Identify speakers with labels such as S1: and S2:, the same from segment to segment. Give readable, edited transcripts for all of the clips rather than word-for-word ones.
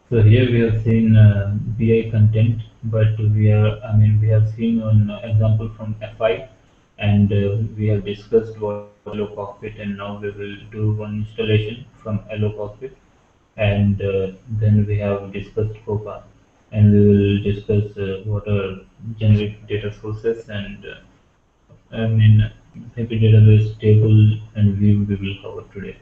S1: So here we have seen BI content, but we have seen one example from FI, and we have discussed what is Hello Cockpit, and now we will do one installation from Hello Cockpit, and then we have discussed COPA, and we will discuss what are generic data sources and I mean maybe database table and view we will cover today.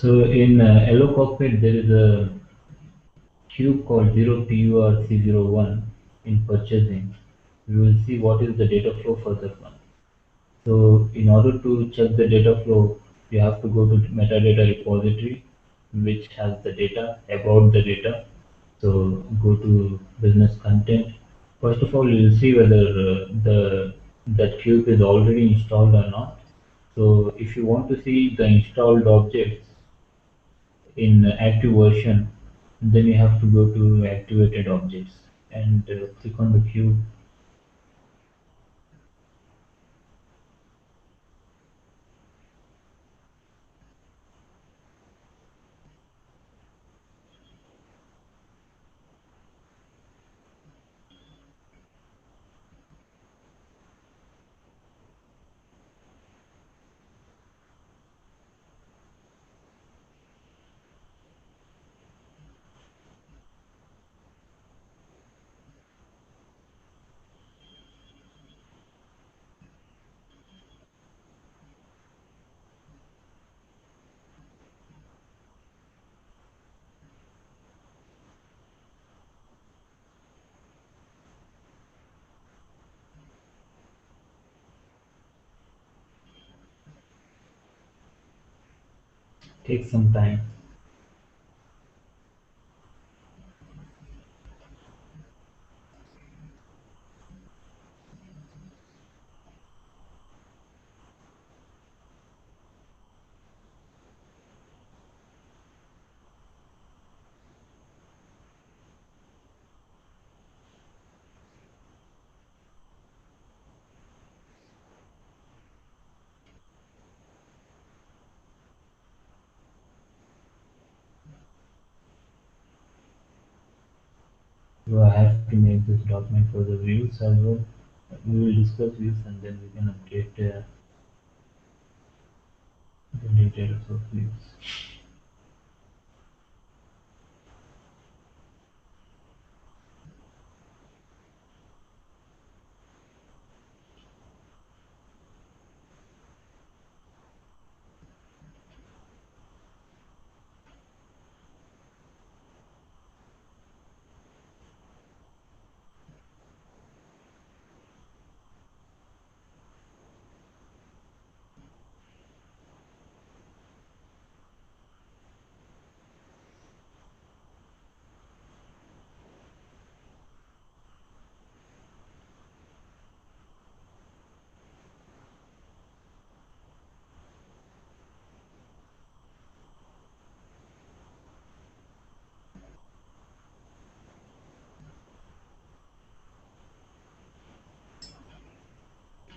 S1: So in Hello Cockpit there is a cube called 0PURC01 in purchasing. We will see what is the data flow for that one. So in order to check the data flow, you have to go to metadata repository, which has the data about the data. So go to business content. First of all, you will see whether the that cube is already installed or not. So if you want to see the installed objects in active version, then you have to go to activated objects and click on the cube. Take some time. So I have to make this document for the views as well. We will discuss views and then we can update the details of views.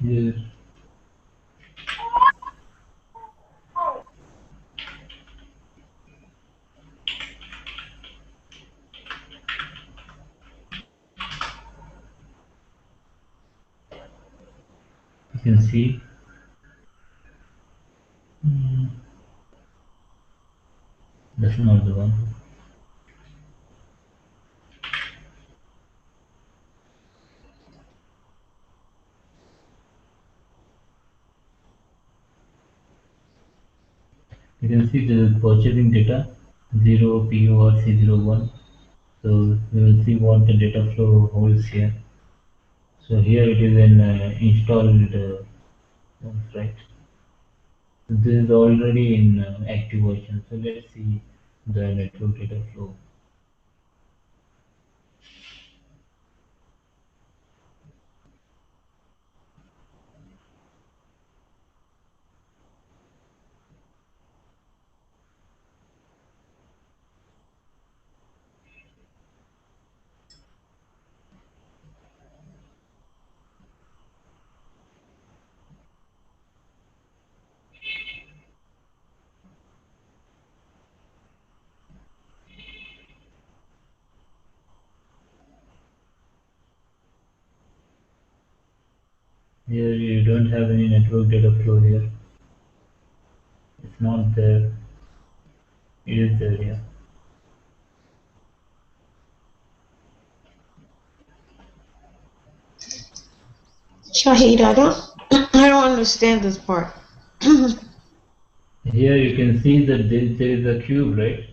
S1: Here you can see not the one. You can see the purchasing data 0 PO or C01. So we will see what the data flow holds here. So here it is an installed ones, right? So this is already in active version. So let's see the network data flow. Here you don't have any network data flow here. It's not there. It is there, yeah.
S2: Shahid, I don't, I don't understand this part.
S1: Here you can see that there is a cube, right?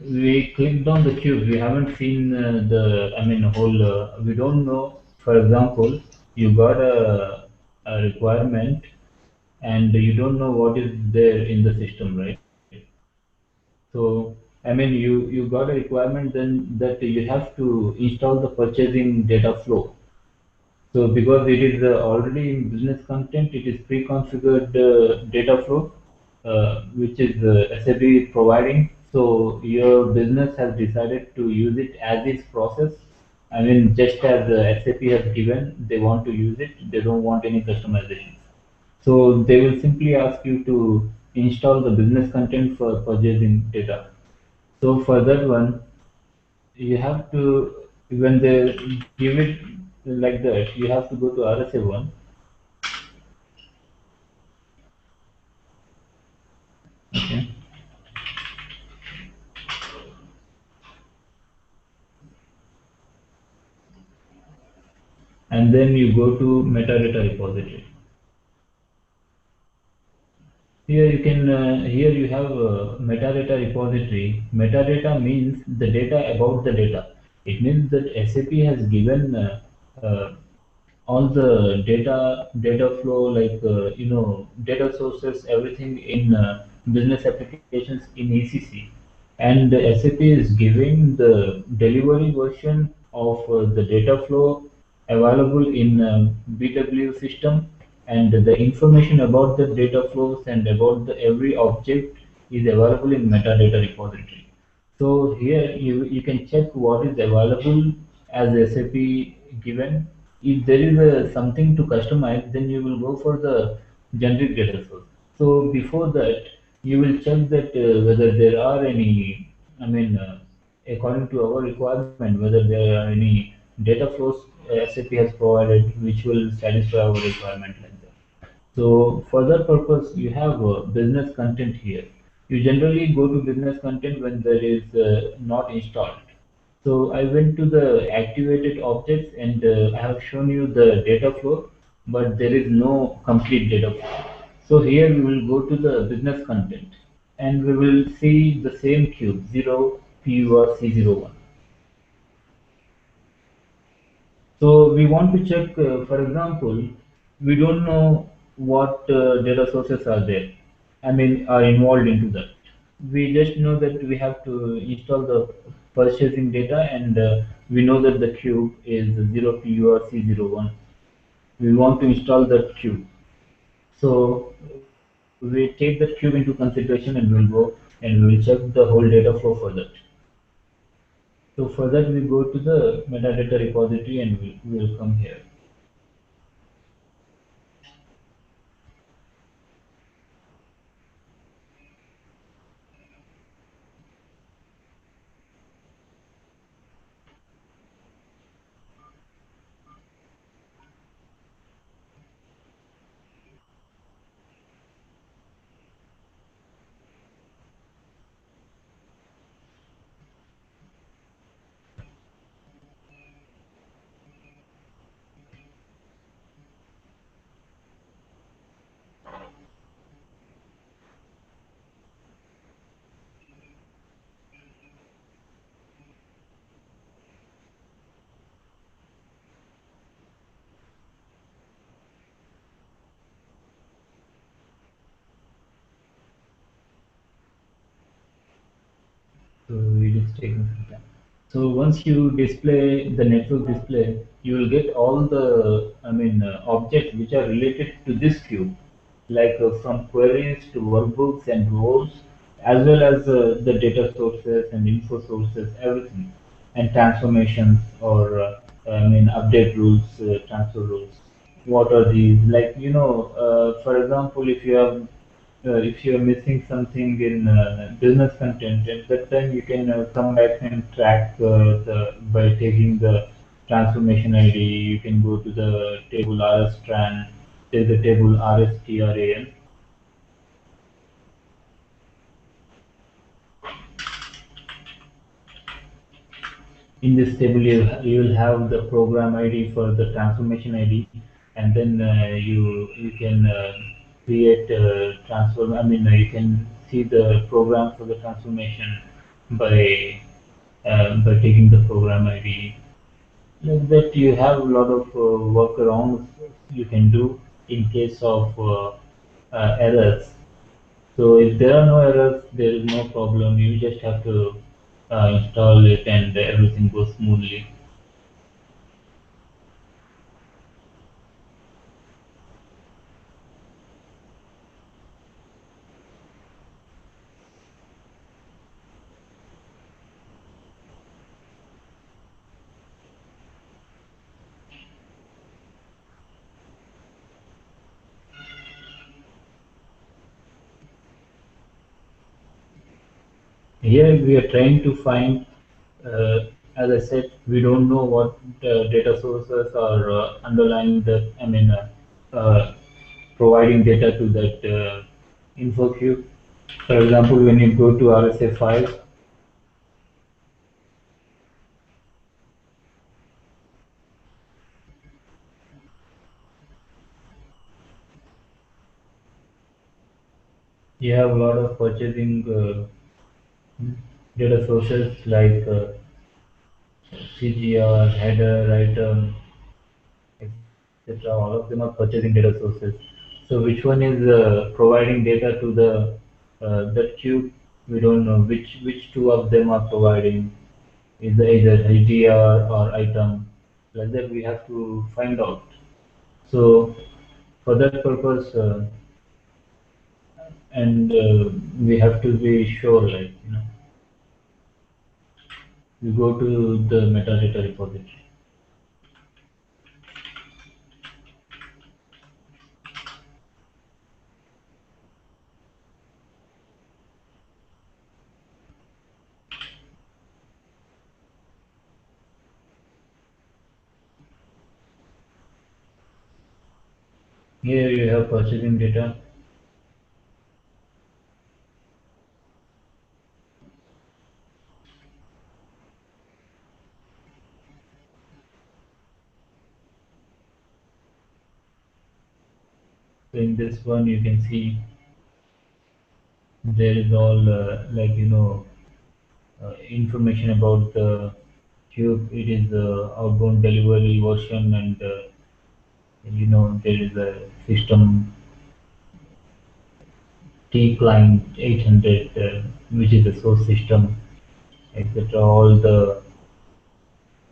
S1: We clicked on the cube. We haven't seen I mean, whole. We don't know. For example, you got a requirement, and you don't know what is there in the system, right? So, I mean, you got a requirement, then that you have to install the purchasing data flow. So because it is already in business content, it is pre-configured data flow, which is SAP providing. So your business has decided to use it as is process. I mean, just as SAP has given, they want to use it. They don't want any customizations. So they will simply ask you to install the business content for purchasing data. So for that one, you have to, when they give it like that, you have to go to RSA1. Okay, and then you go to metadata repository. Here you can here you have metadata repository. Metadata means the data about the data. It means that SAP has given uh, all the data flow, like data sources, everything in business applications in ECC, and the SAP is giving the delivery version of the data flow available in BW system, and the information about the data flows and about the every object is available in metadata repository. So here you can check what is available as SAP given. If there is something to customize, then you will go for the generic data source. So before that, you will check that whether there are any, I mean, according to our requirement, whether there are any data flows SAP has provided which will satisfy our requirement like that. So for that purpose, you have business content here. You generally go to business content when there is not installed. So I went to the activated objects, and I have shown you the data flow, but there is no complete data flow. So here we will go to the business content, and we will see the same cube 0 PUR C01. So we want to check, for example, we don't know what data sources are there. I mean, are involved into that. We just know that we have to install the purchasing data, and we know that the cube is 0 PUR C01. We want to install that cube. So we take that cube into consideration, and we'll go and we'll check the whole data flow for that. So for that, we go to the metadata repository, and we'll come here. taking some time. So once you display the network display, you will get all the, objects which are related to this queue, like from queries to workbooks and rows, as well as the data sources and info sources, everything, and transformations or update rules, transfer rules. What are these? Like for example, if you are missing something in business content, at that time you can come back and track the by taking the transformation ID. You can go to the table RSTran, take the table RSTRAN. In this table, you will have the program ID for the transformation ID, and then you can create transform. You can see the program for the transformation by taking the program ID. Like that, you have a lot of workarounds you can do in case of errors. So if there are no errors, there is no problem. You just have to install it, and everything goes smoothly. Here we are trying to find, uh, as I said, we don't know what data sources are underlying the, providing data to that info queue. For example, when you go to RSA5, you have a lot of purchasing data sources like CGR, header, item, etc. All of them are purchasing data sources. So which one is providing data to the that queue? We don't know which two of them are providing. Is either HDR or item. Like that, we have to find out. So for that purpose, and we have to be sure, like we go to the metadata repository. Here you have purchasing data. So in this one, you can see there is all information about the cube. It is outbound delivery version, and there is a system T client 800, which is the source system, etc. All the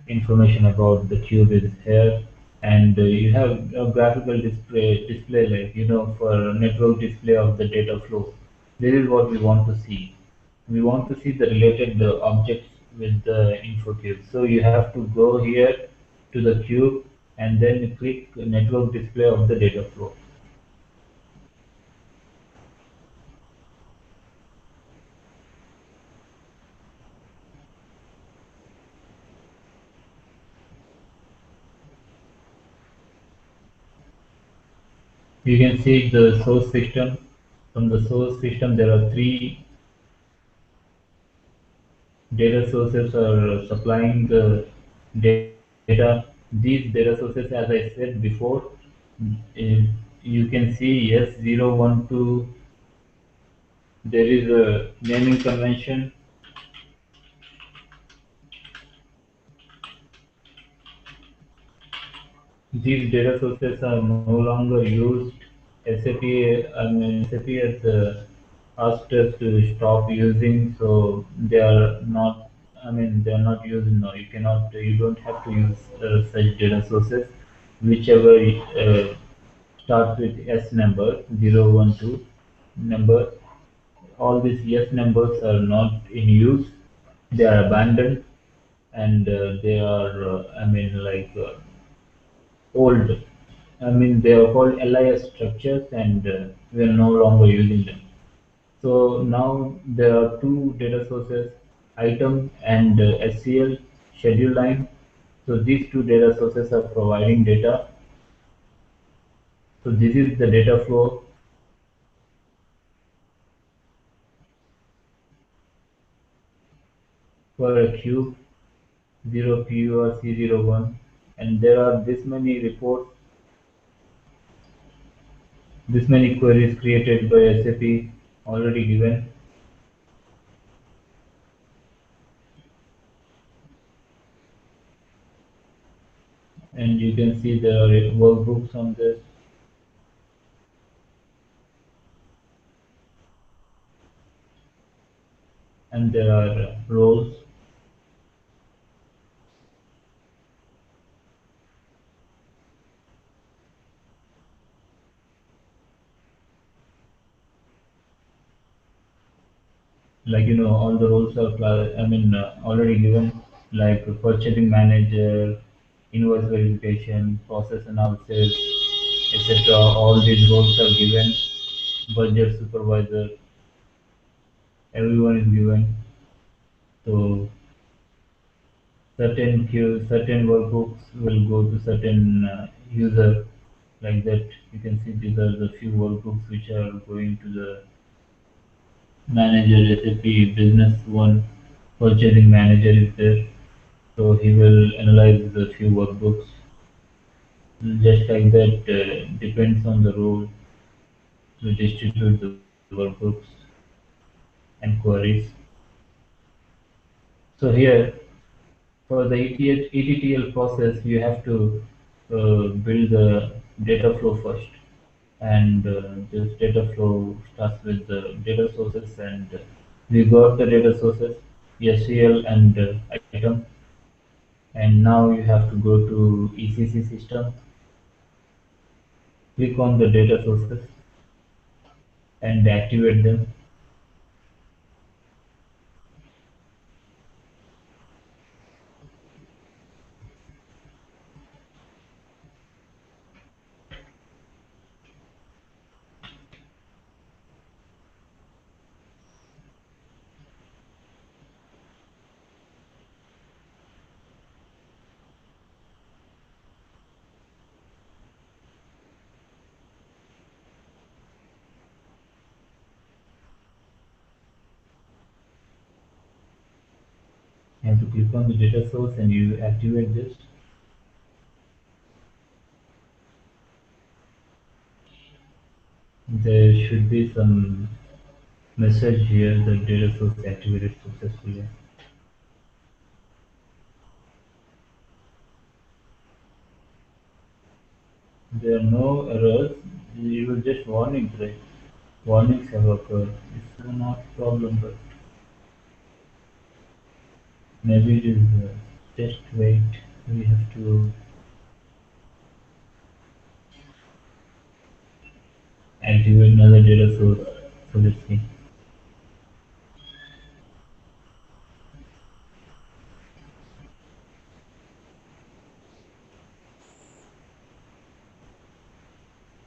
S1: information about the cube is here, and you have a graphical display like for network display of the data flow. This is what we want to see. We want to see the related objects with the info cube. So you have to go here to the cube and then click network display of the data flow. You can see the source system. From the source system, there are three data sources are supplying the data. These data sources, as I said before, you can see S012. There is a naming convention. These data sources are no longer used. SAP has asked us to stop using, so they are not. I mean, they are not used now. You cannot, you don't have to use such data sources. Whichever starts with S number 012 number, all these yes numbers are not in use. They are abandoned and they are, I mean, like old. I mean, they are called LIS structures and we are no longer using them. So now there are two data sources, item and SCL schedule line. So these two data sources are providing data. So this is the data flow for a cube 0 PU or C01, and there are this many reports, this many queries created by SAP already given, and you can see there are workbooks on this, and there are roles. Like all the roles are already given, like purchasing manager, invoice verification, process analysis, etc. All these roles are given. Budget supervisor, everyone is given. So certain workbooks will go to certain user, like that. You can see these are the few workbooks which are going to the manager. SAP business one, purchasing manager is there, so he will analyze the few workbooks. Just like that, depends on the role to distribute the workbooks and queries. So here, for the ETL process, you have to build the data flow first. And this data flow starts with the data sources, and we got the data sources, SCL and item. And now you have to go to ECC system, click on the data sources and activate them. You have to click on the data source and you activate this. There should be some message here that data source activated successfully. There are no errors. You will just warnings, right? Warnings have occurred. It's not a problem, but maybe it is just wait. We have to activate another data source. So let's see.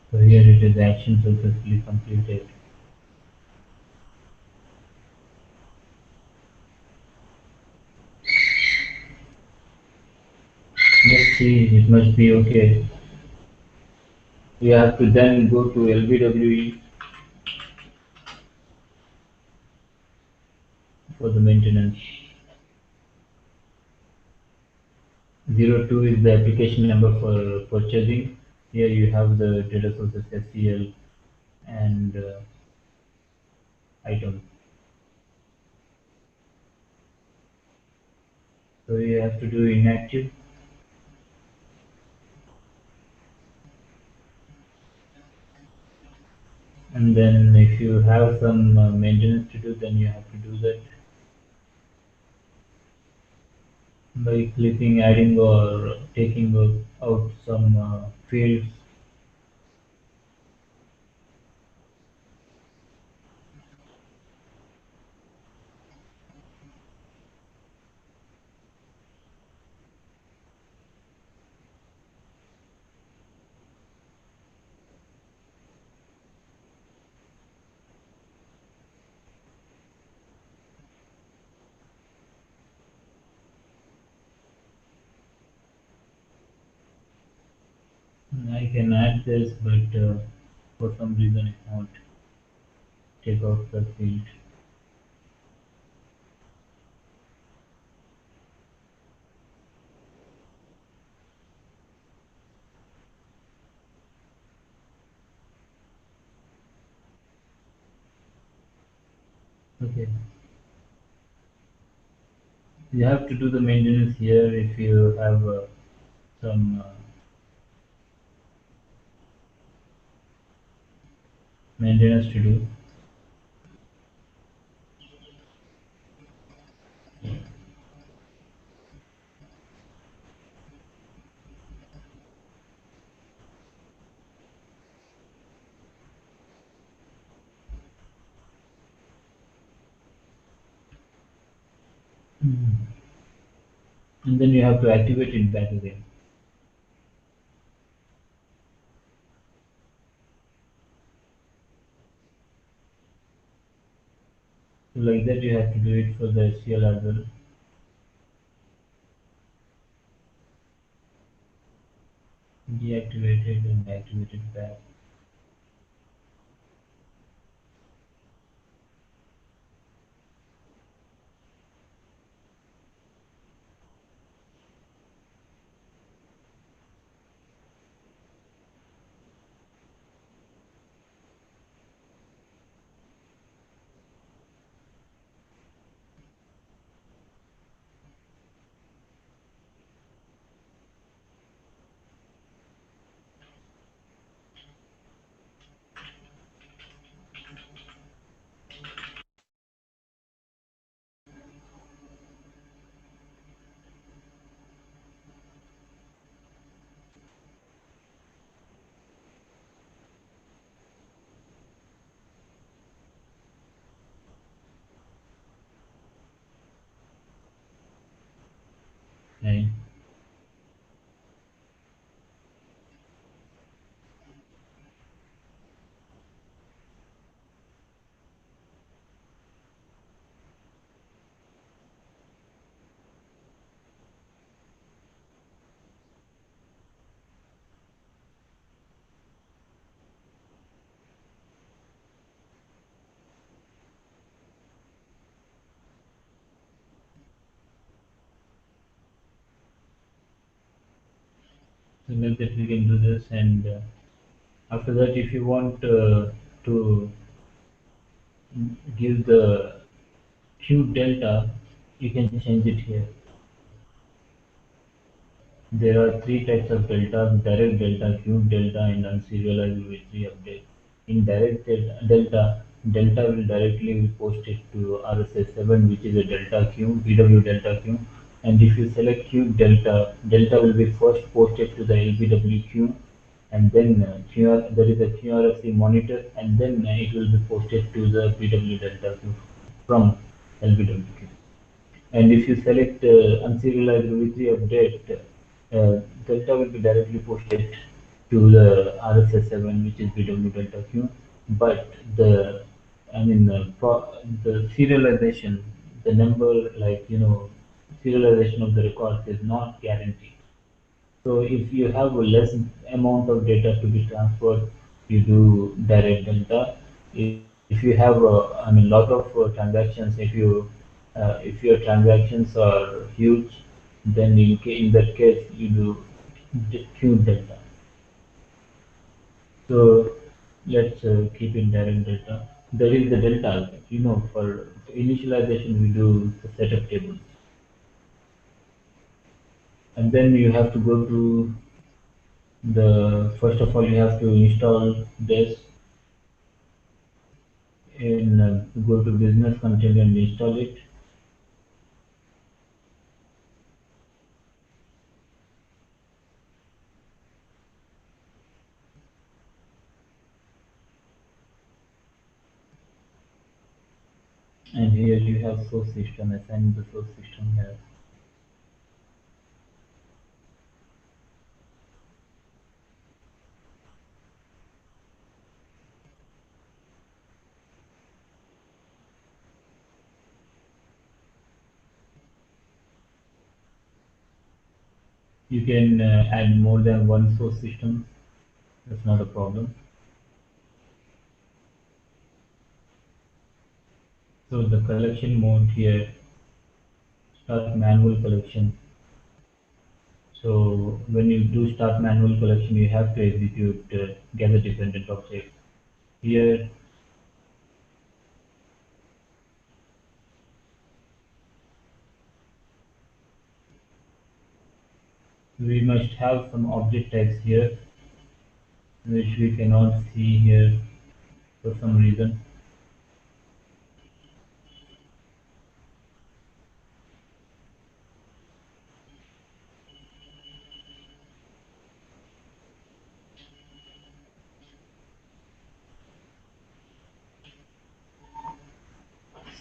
S1: So here it is action successfully completed. Let's see, it must be okay. We have to then go to LBWE for the maintenance. 02 is the application number for purchasing. Here you have the data sources SCL and item. So you have to do inactive, and then if you have some maintenance to do, then you have to do that. by clicking, adding, or taking out some fields. I can add this, but for some reason it won't take out the field. Okay, you have to do the maintenance here if you have some maintenance to do. Mhm. And then you have to activate it back again. So like that you have to do it for the SQL as well. Deactivate it and activate it back. And so like that we can do this, and after that if you want to give the Q delta, you can change it here. There are three types of delta: direct delta, cube delta, and unserialized V3 update. In direct delta will directly be posted to RSS7, which is a delta queue, BW delta queue. And if you select cube delta, delta will be first posted to the LBW queue, and then there is a QRSC monitor, and then it will be posted to the BW delta queue from LBW queue. And if you select unserialized V3 update, delta will be directly posted to the RSS7, which is BW delta Q. But the serialization, the number, serialization of the records is not guaranteed. So if you have a less amount of data to be transferred, you do direct delta. If you have, lot of transactions, if your transactions are huge, then in that case you do queue delta. So let's keep in direct delta. There is the delta, for initialization we do the setup table, and then you have to go to the first of all you have to install this in go to business content and install it. And here you have source system, assign the source system here. You can add more than one source system, that's not a problem. So the collection mode here, start manual collection. So when you do start manual collection, you have to execute gather dependent object. Here we must have some object tags here, which we cannot see here for some reason.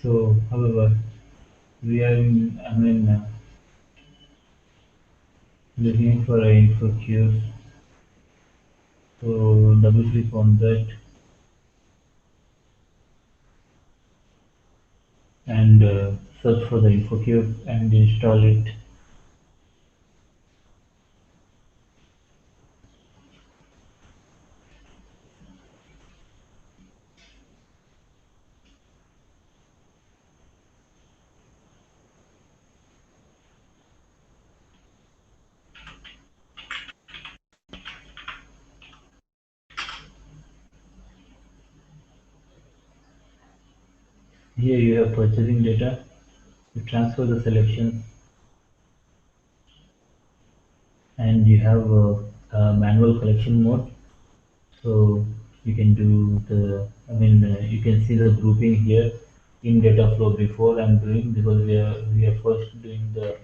S1: So, however, we are looking for a info queue. So double click on that and search for the info queue and install it. Here you have purchasing data. You transfer the selections and you have a manual collection mode. So you can do you can see the grouping here in data flow before I'm doing, because we are first doing the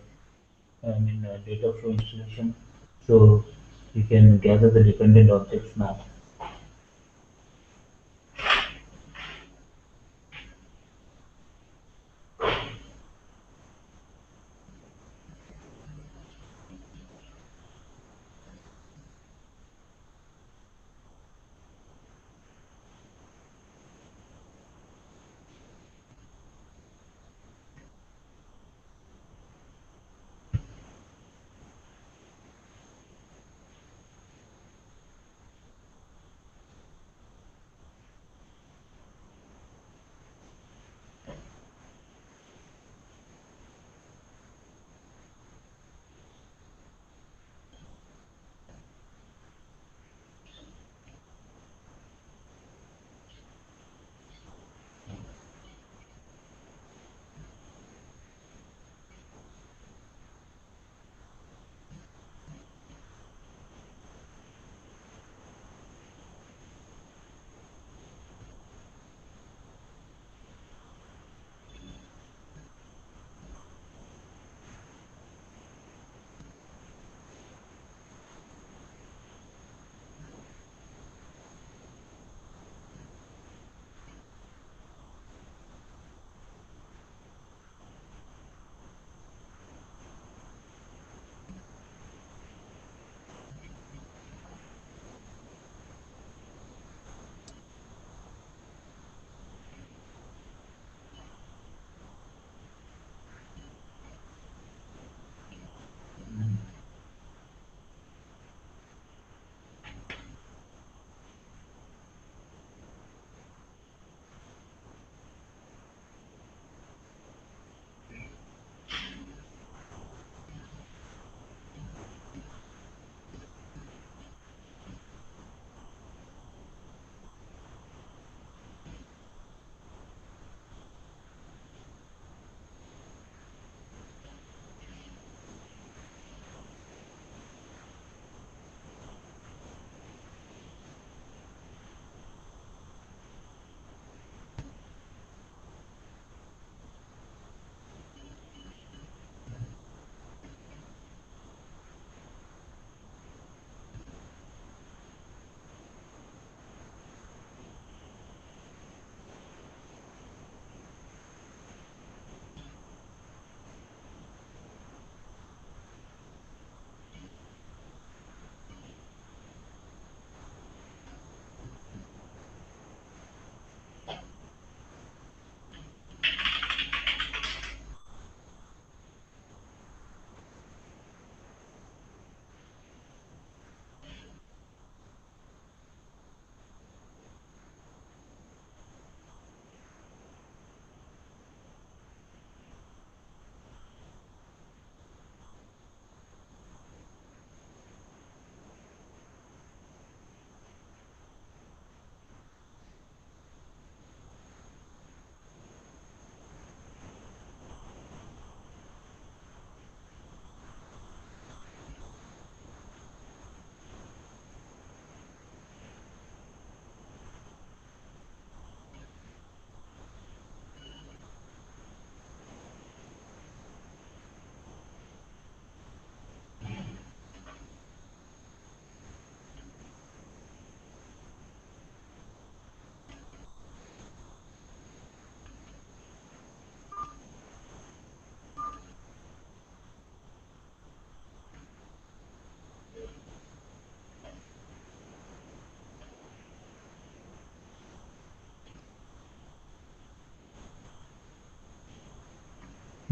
S1: data flow installation. So you can gather the dependent objects now.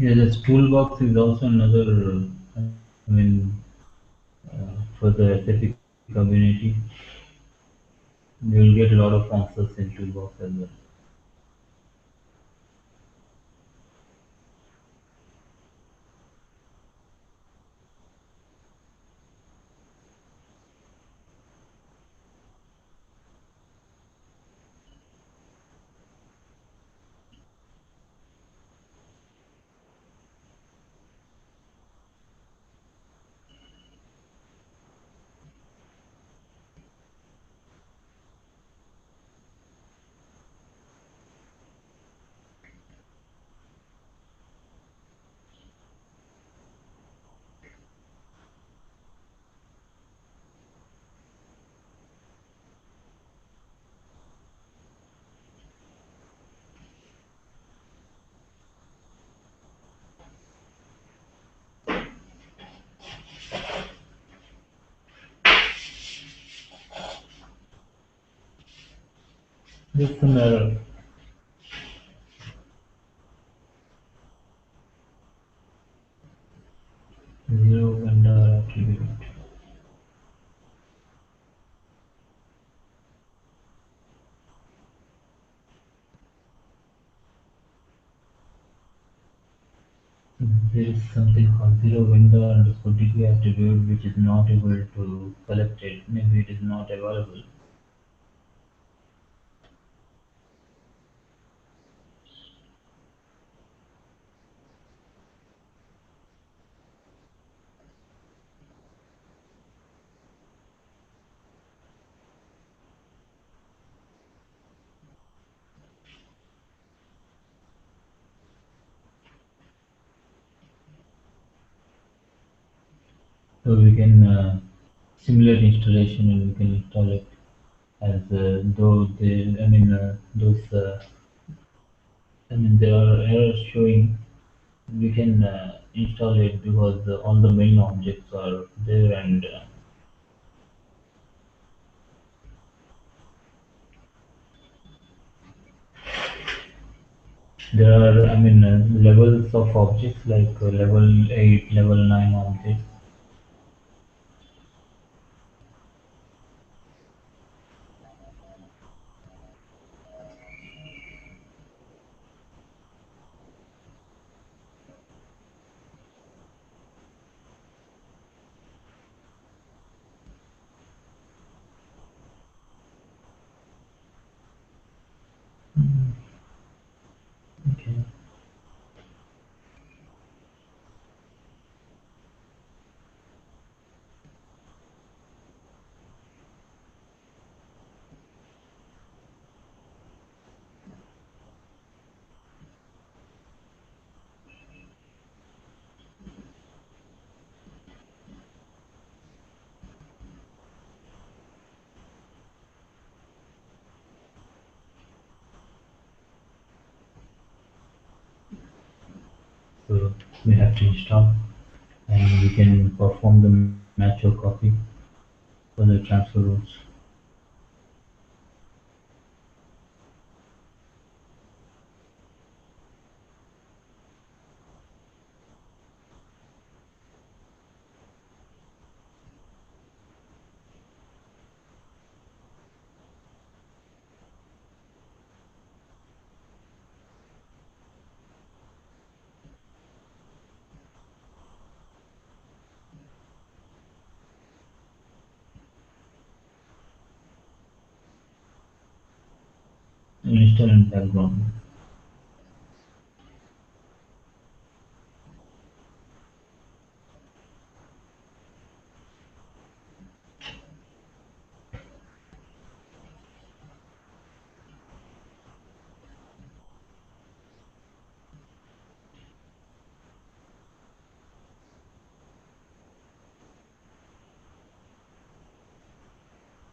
S1: Yeah, this toolbox is also another, I mean, for the SAP community, you will get a lot of answers in toolbox as well. Just some error. Zero vendor attribute. There is something called zero vendor underscore DB attribute which is not able to collect it. Maybe it is not available. So we can simulate installation and we can install it as though they, there are errors showing. We can install it because all the main objects are there and there are levels of objects like level 8, level 9 objects. Okay. So we have to install and we can perform the match or copy for the transfer rules. Install in background.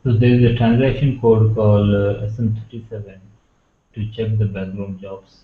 S1: So there is a transaction code called SM37 to check the background jobs.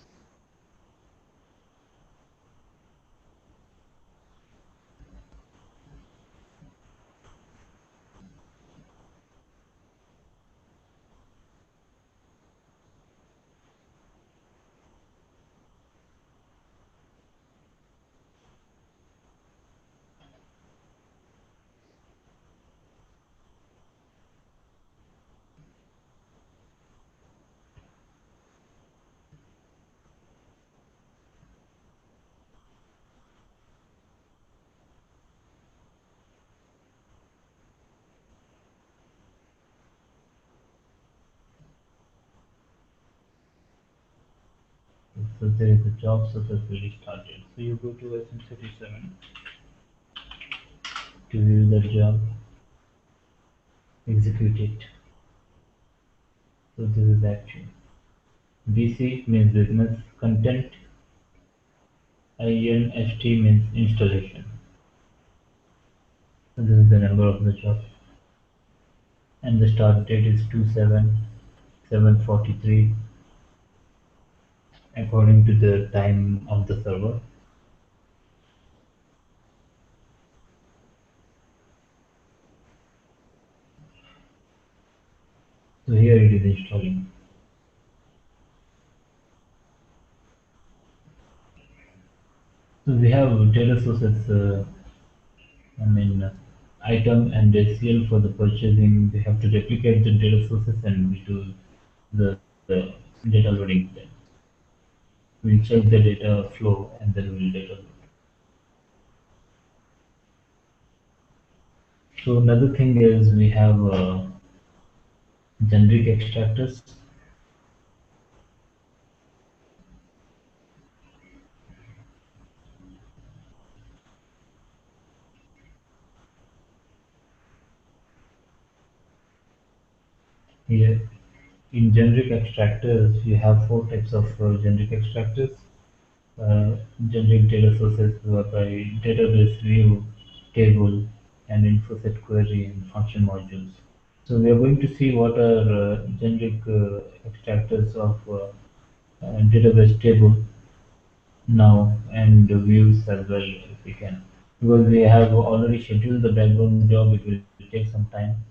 S1: So there is a job successfully started. So you go to SM37 to view the job, execute it. So this is action. BC means business content, INST means installation. So this is the number of the job. And the start date is 27/7/43 according to the time of the server. So here it is installing. So we have data sources, I mean, item and SCL for the purchasing. We have to replicate the data sources and we do the data loading. Then we'll check the data flow and then we'll data load. So another thing is we have generic extractors. Here in generic extractors, you have four types of generic extractors. Generic data sources by database view, table, and info set query and function modules. So we are going to see what are generic extractors of database table now and views as well if we can. Because we have already scheduled the background job, it will take some time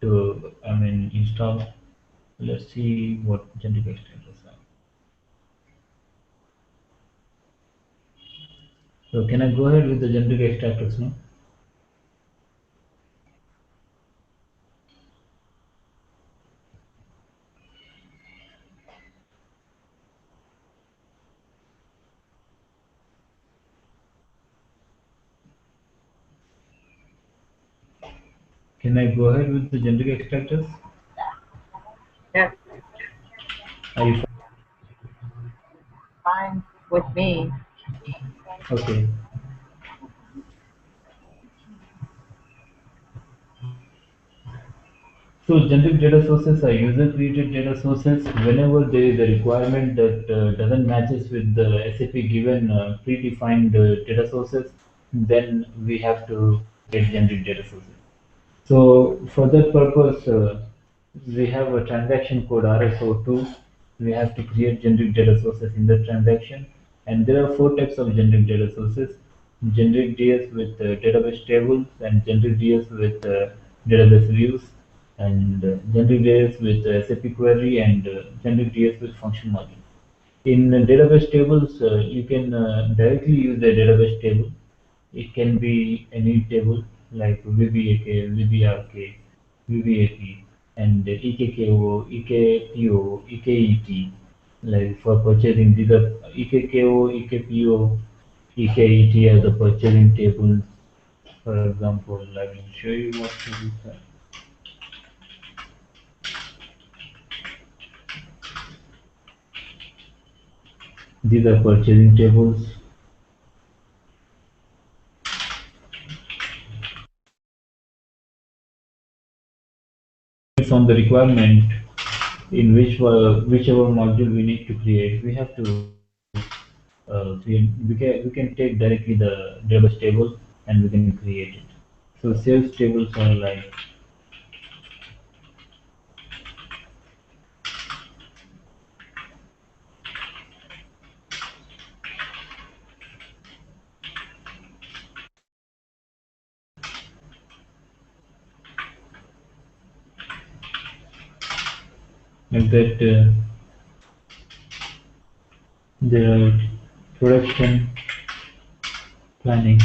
S1: to install. Let's see what generic extractors are. So can I go ahead with the generic extractors now? Can I go ahead with the generic extractors?
S3: That's
S1: Are you
S3: fine with me.
S1: okay? So generic data sources are user-created data sources. Whenever there is a requirement that doesn't matches with the SAP given predefined data sources, then we have to get generic data sources. So for that purpose, we have a transaction code RSO2. We have to create generic data sources in the transaction. And there are four types of generic data sources. Generic DS with database tables and generic DS with database views and generic DS with SAP query and generic DS with function module. In database tables, you can directly use the database table. It can be any table like VBAK, VBRK, VBAP, and EKKO, EKPO, EKET. Like for purchasing, these are EKKO, EKPO, EKET are the purchasing tables. For example, I will show you what tables are. These are purchasing tables. It's on the requirement in whichever module we need to create. We have to we can take directly the database table and we can create it. So sales tables are like that. There are production planning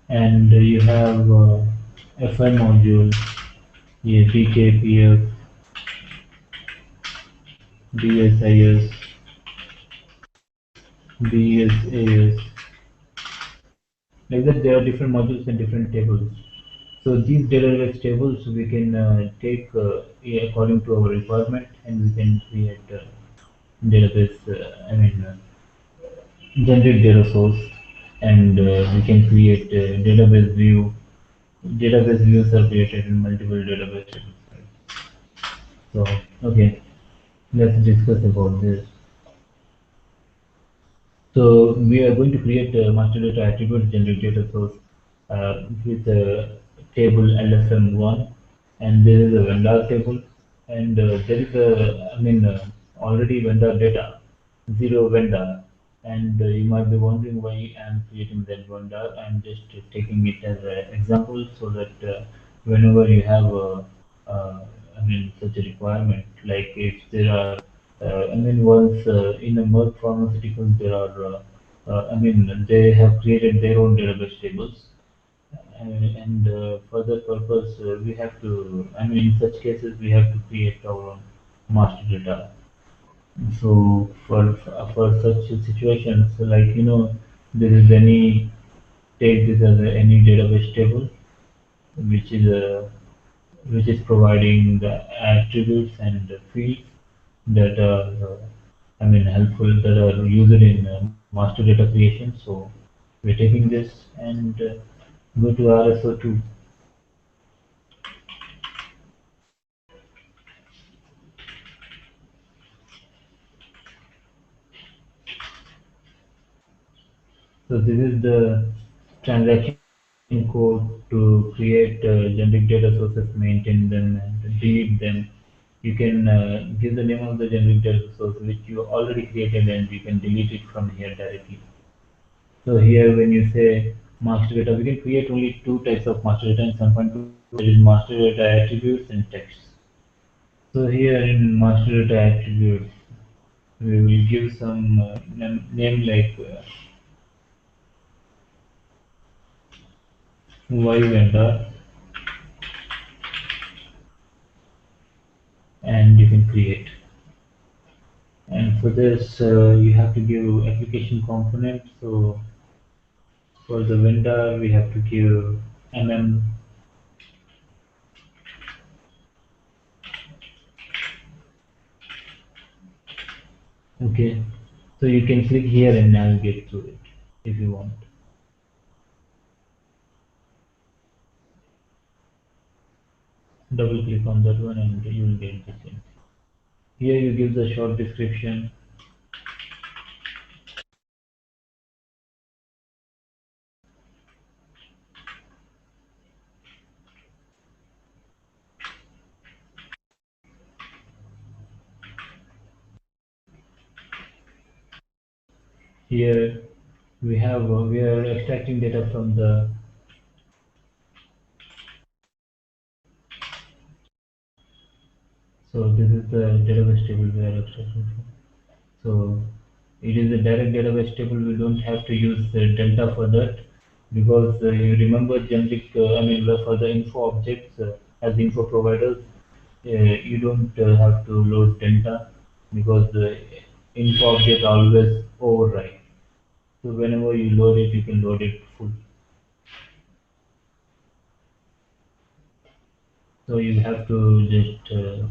S1: and you have FI module, yeah, BKPF, BSIS, BSAS. Like that, there are different modules and different tables. So these database tables we can take according to our requirement, and we can create database. Generate data source, and we can create database view. Database views are created in multiple database tables. Right? So okay, let's discuss about this. So we are going to create a master data attribute generic data source with a table LSM1, and there is a vendor table, and there is a already vendor data, zero vendor, and you might be wondering why I'm creating that vendor. I'm just taking it as an example so that whenever you have such a requirement, like if there are once in the Merck Pharmaceuticals, there are, they have created their own database tables. And for that purpose, we have to, in such cases, we have to create our own master data. So for such situations, like, there is any, take this as any database table, which is a which is providing the attributes and the fields that are, helpful, that are used in master data creation. So we're taking this and go to RSO2. So this is the transaction code to create generic data sources, maintain them, and delete them. You can give the name of the generic data source which you already created, and you can delete it from here directly. So here when you say master data, we can create only two types of master data in some point. There is master data attributes and text. So here in master data attributes, we will give some name like y vendor, and you can create. And for this, you have to give application component. So for the vendor, we have to give mm. Okay, so you can click here and navigate through it if you want. Double click on that one and you will get the same. Here you give the short description. Here we are extracting data from the, so this is the database table we are extracting from. So it is a direct database table. We don't have to use the delta for that, because you remember generic, for the info objects as info providers, you don't have to load delta, because the info object always override. So whenever you load it, you can load it full. So you have to just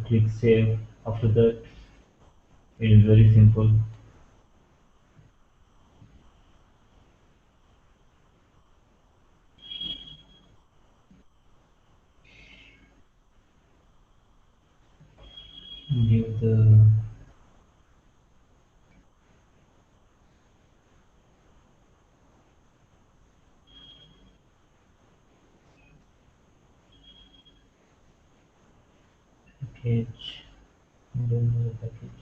S1: click save. After that, it is very simple. Give the package, and then the package.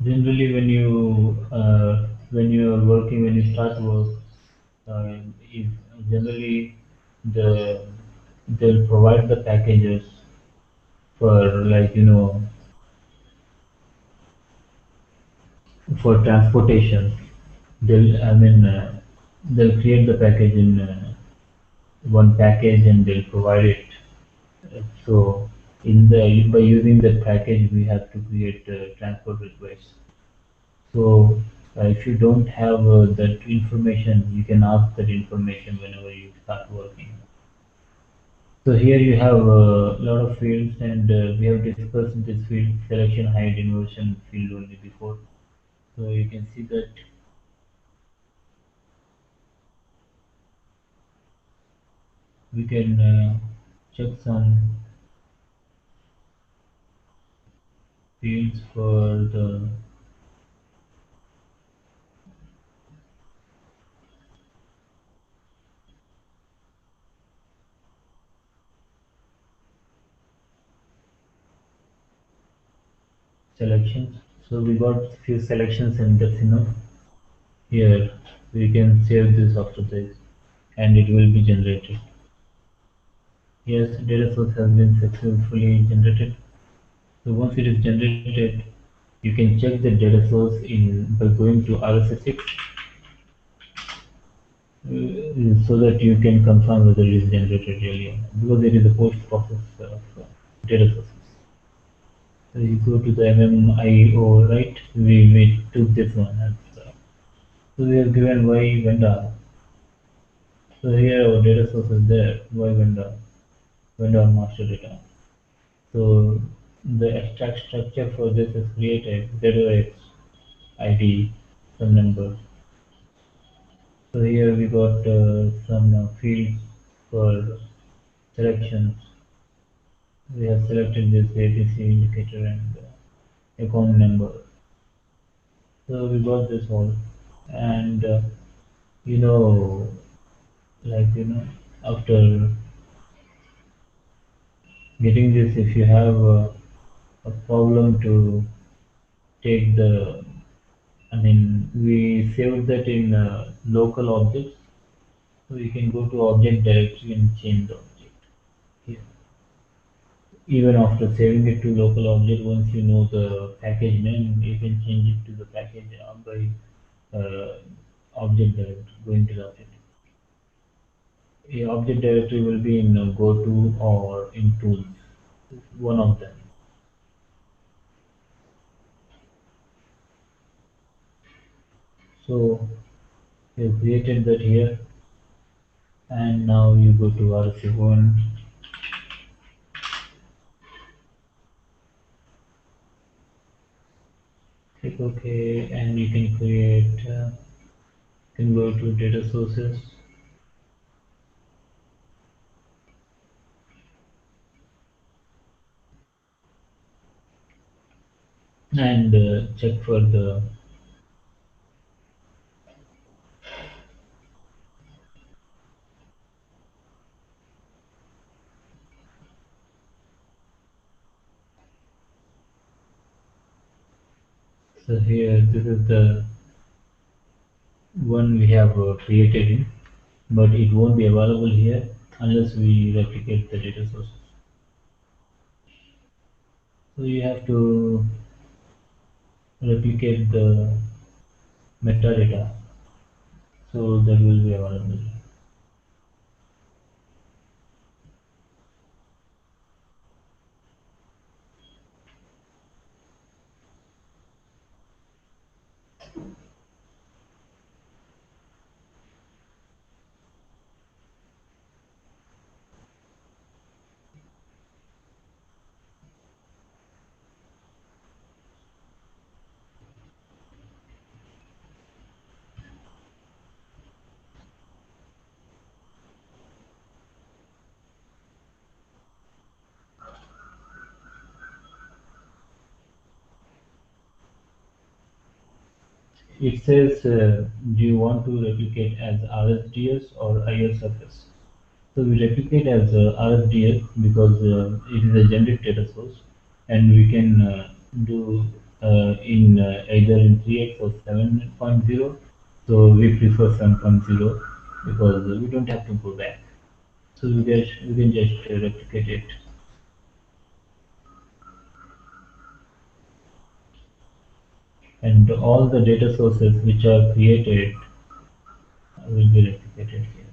S1: Generally, when you are working, when you start work, if generally the they'll provide the packages for, like, for transportation. They'll create the package in one package, and they'll provide it. So by using that package we have to create transport requests. So if you don't have that information, you can ask that information whenever you start working. So here you have a lot of fields, and we have discussed this field selection, hide, inversion field only before. So you can see that we can check some fields for the selections. So we got few selections, and that's enough. Here we can save this after this, and it will be generated. Yes, data source has been successfully generated. So once it is generated, you can check the data source in by going to RSS6, so that you can confirm whether it is generated really or not, because it is a post process of data sources. So you go to the MMIO, right? We took this one as so we have given Y vendor. So here our data source is there, Y vendor master data. So the extract structure for this is created ZOX ID some number. So here we got some fields for selections. We have selected this ABC indicator and account number. So we got this all, and you know, after getting this, if you have a problem to take the, I mean, we saved that in local objects, so you can go to object directory and change the object here. Even after saving it to local object, once you know the package name, you can change it to the package by object directory, going to the object. A object directory will be in GoTo or in Tools, one of them. So we have created that here, and now you go to RC1, click OK, and you can create, can go to data sources, and check for the so here this is the one we have created in, but it won't be available here unless we replicate the data sources. So you have to replicate the metadata, so that will be available. It says, do you want to replicate as RSDS or ISFS? So we replicate as RSDS because it is a generic data source, and we can do in either in 3x or 7.0. So we prefer 7.0 because we don't have to go back. So we can just replicate it. And all the data sources which are created will be replicated here.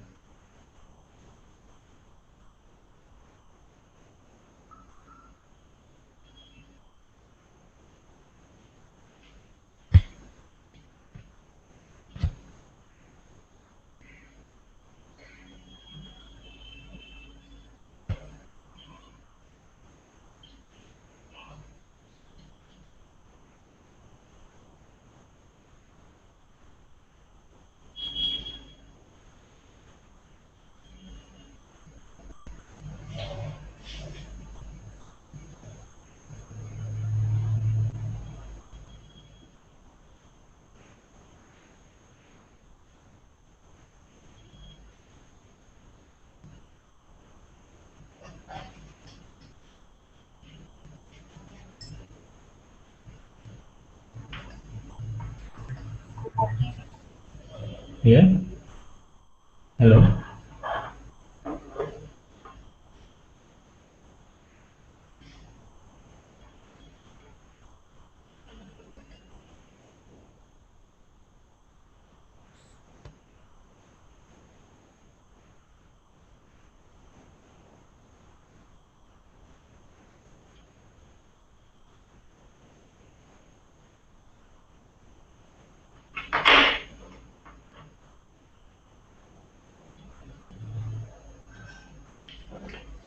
S1: Here? Hello?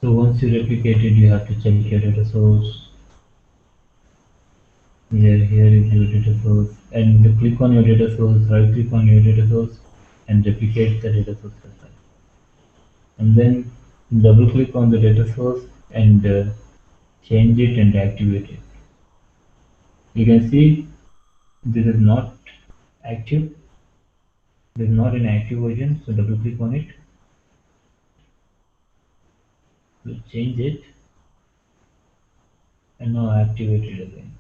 S1: So once you replicate it, you have to check your data source. Here is your data source, and click on your data source, right click on your data source, and replicate the data source as well. And then double click on the data source and change it and activate it. You can see this is not active. This is not an active version, so double click on it. So change it and now activate it again.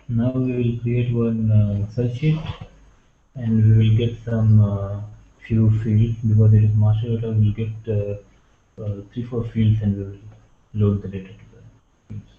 S1: Now we will create one Excel sheet and we will get some few fields because it is master data. We will get 3-4 fields and we will load the data to the fields.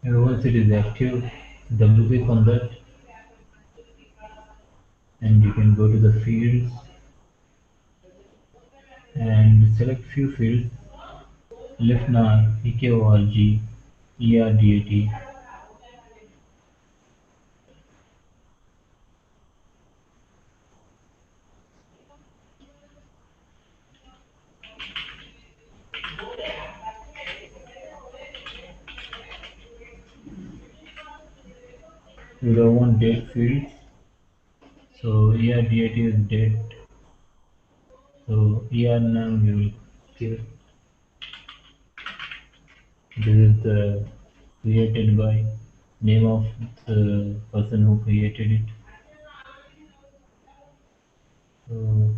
S1: And once it is active, double click on that and you can go to the fields and select few fields: LIFNA, EKORG, ERDAT. We don't want date fields, so ERDAT is date. So ER name we will give. This is the created by name of the person who created it. So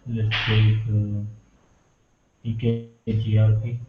S1: let's take EKGRP.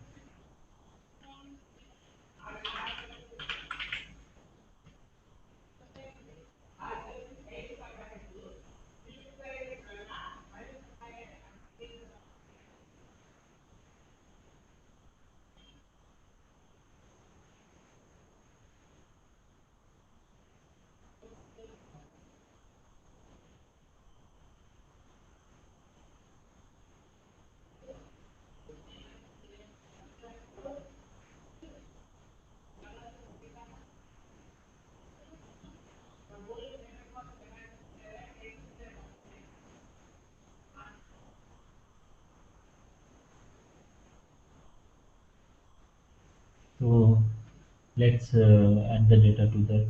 S1: Let's add the data to that.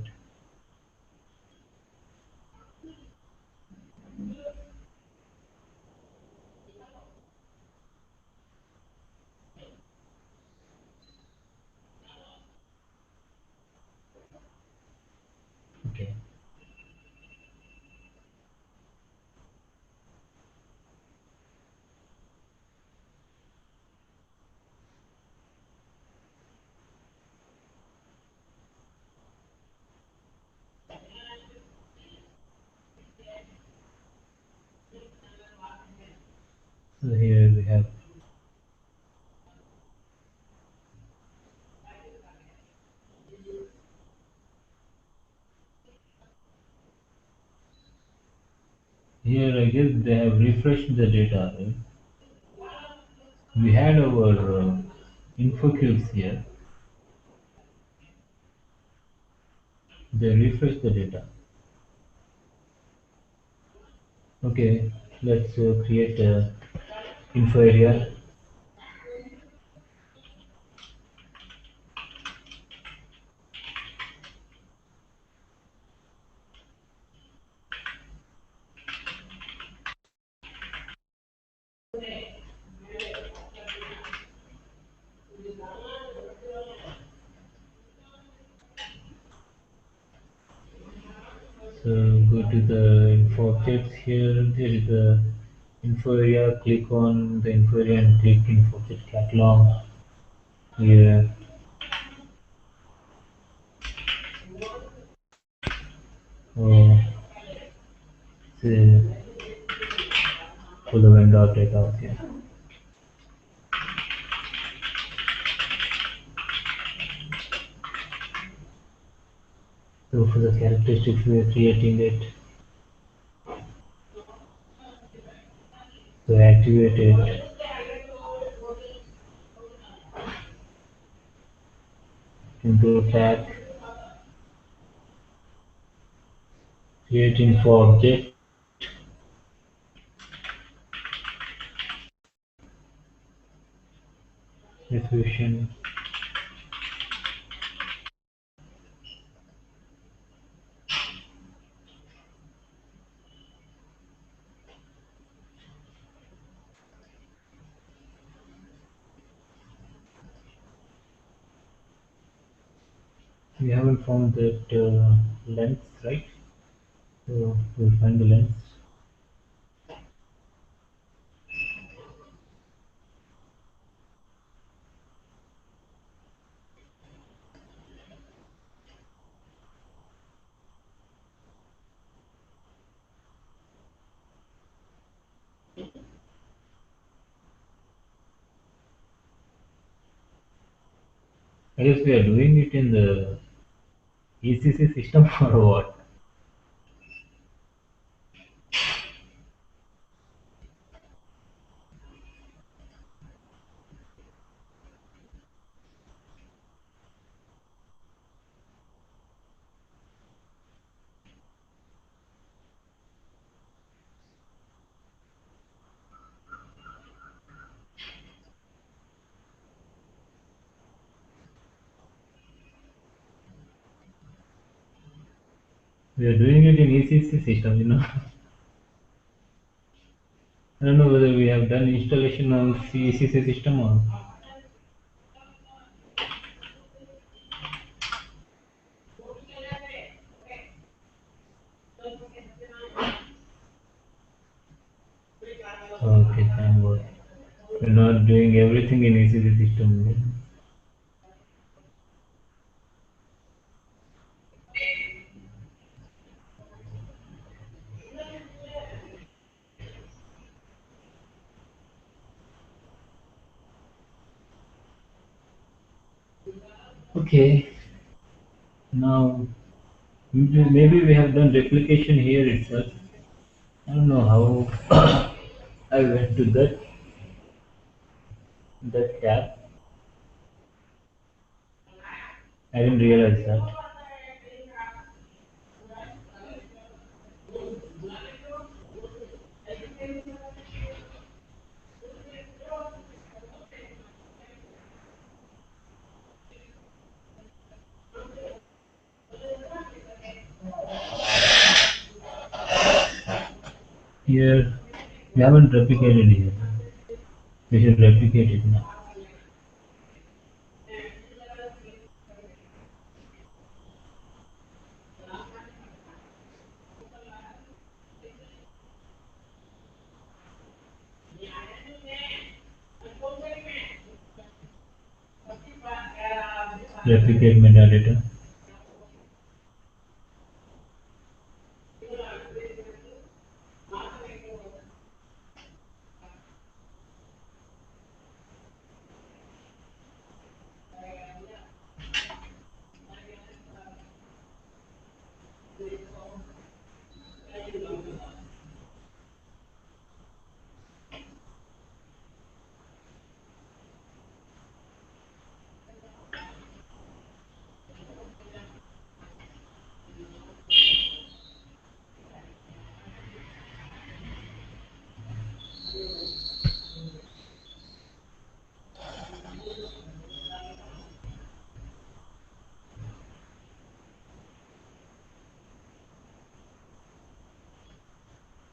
S1: Okay. So here we have here I guess they have refreshed the data, right? We had our info cubes here. They refresh the data. Okay, let's create a info area. So go to the info objects here. There is a info area. Click on the info area and click info object catalog. Here, oh, see, pull the vendor data out here. So for the characteristics, we are creating it. So activate it into pack. Create info object. Diffusion. We haven't found that length, right? So we'll find the length. I guess we are doing it in the ECC system or what? We are doing it in ECC system, you know. I don't know whether we have done installation on ECC system or. Okay, thank God. We're not doing everything in ECC system. Okay, now maybe we have done replication here itself. I don't know how I went to that tab. I didn't realize that. Here we haven't replicated here. We should replicate it now. Replicate metadata.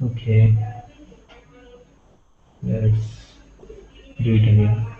S1: Okay, let's do it again.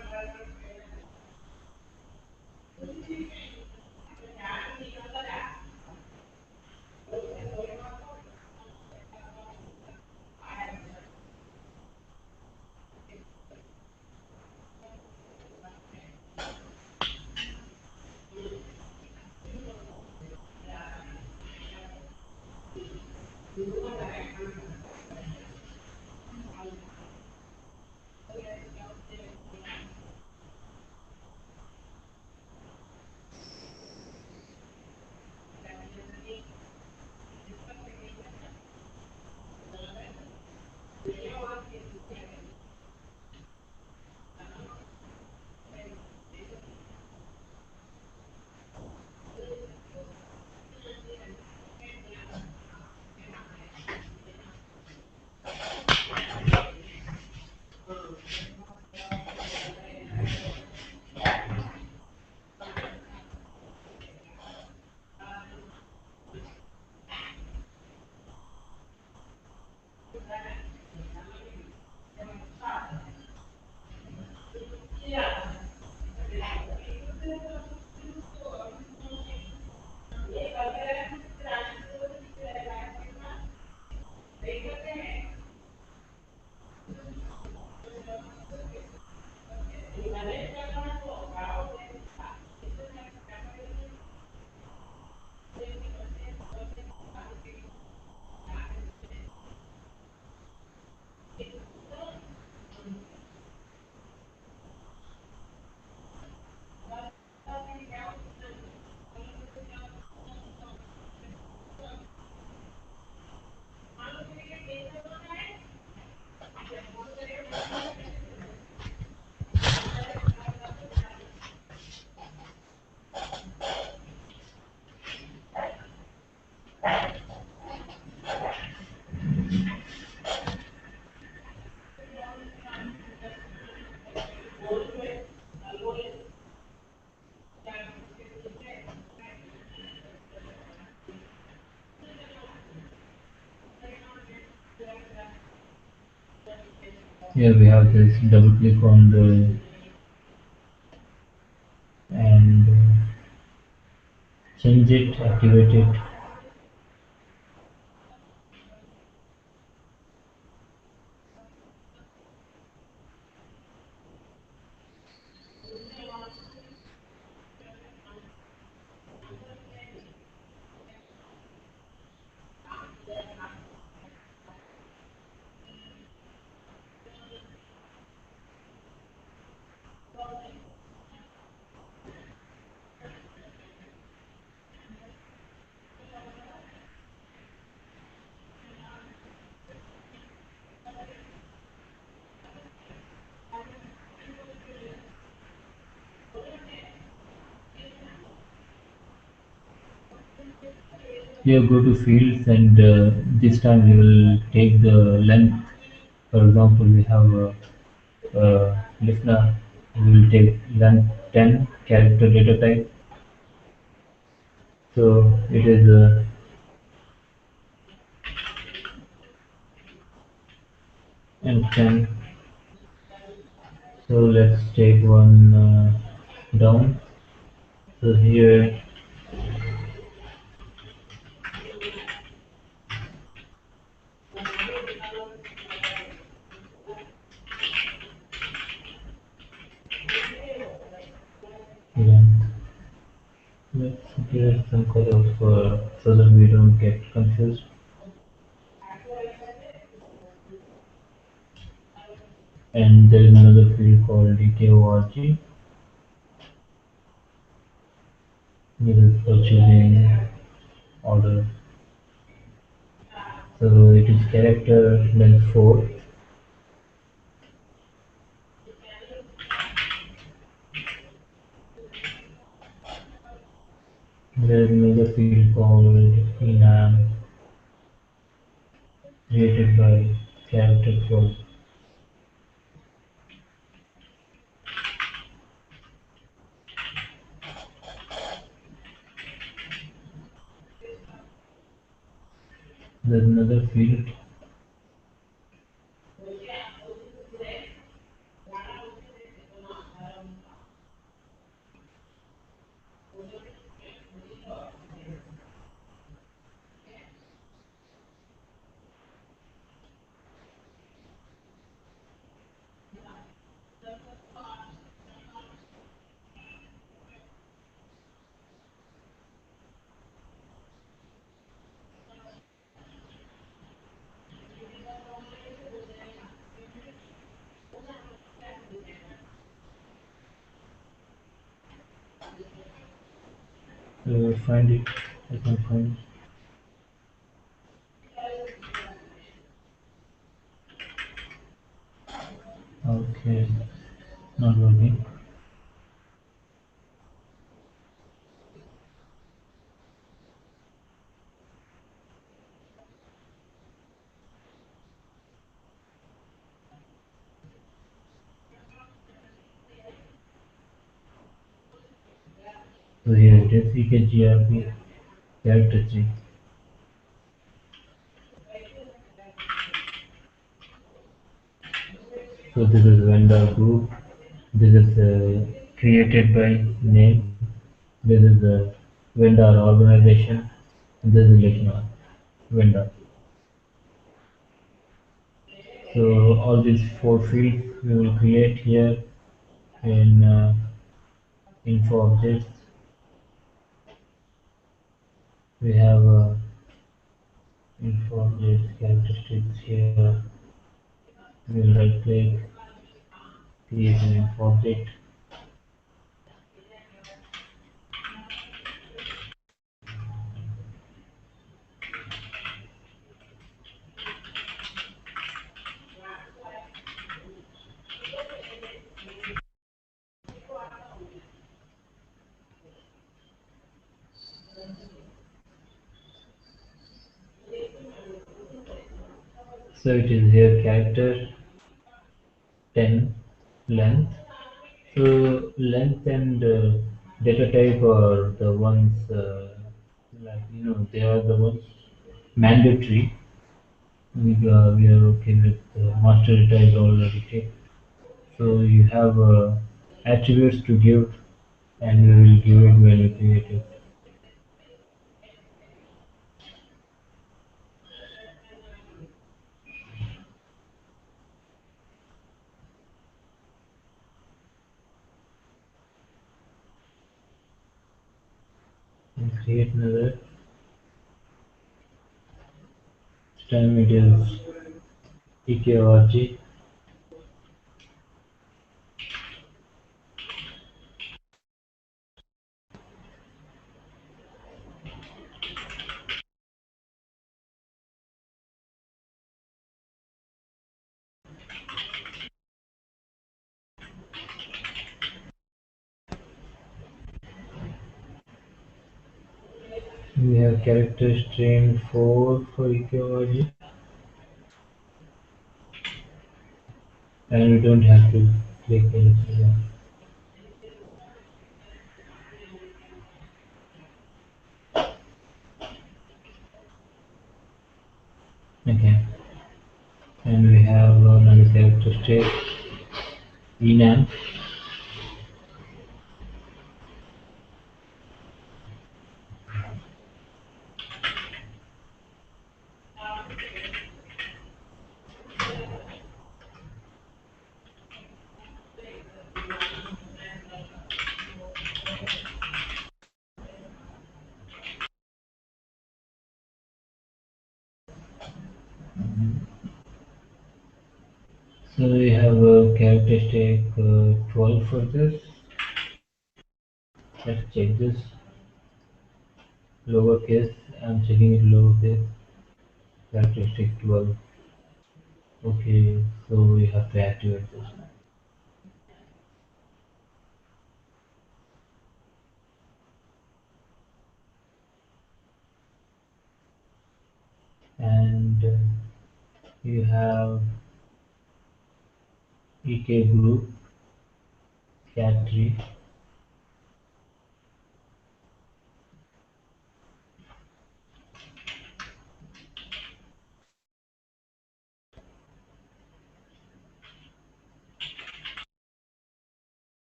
S1: Here we have this double click on the and change it, activate it. Here go to fields and this time we will take the length. For example, we have listener. We will take length 10 character data type. So it is and 10. So let's take one down. So here again, let's give some color so that we don't get confused. And there is another field called DKORG. This is purchasing order. So it is character length 4. There is another field called enam created by character 12. There is another field. Find it. I can find it. Okay, not working. So here it is, EKGRP character tree. So this is vendor group. This is created by name. This is the vendor organization. This is vendor. So all these four fields we will create here in info objects. We have info objects characteristics here. We will right click, create an info object. So it is here character 10 length. So length and data type are the ones they are the ones mandatory. We are okay with master data is already taken. So you have attributes to give, and we will give it when you create it. And create another. This time it is EKORG. We have character string 4 for EKORG, and we don't have to click anything. Okay, and we have another characteristic enum. So we have a characteristic 12 for this. Let's check this. Lowercase. I'm checking it lowercase. Characteristic 12. Okay, so we have to activate this now. And you have EK group, cat tree.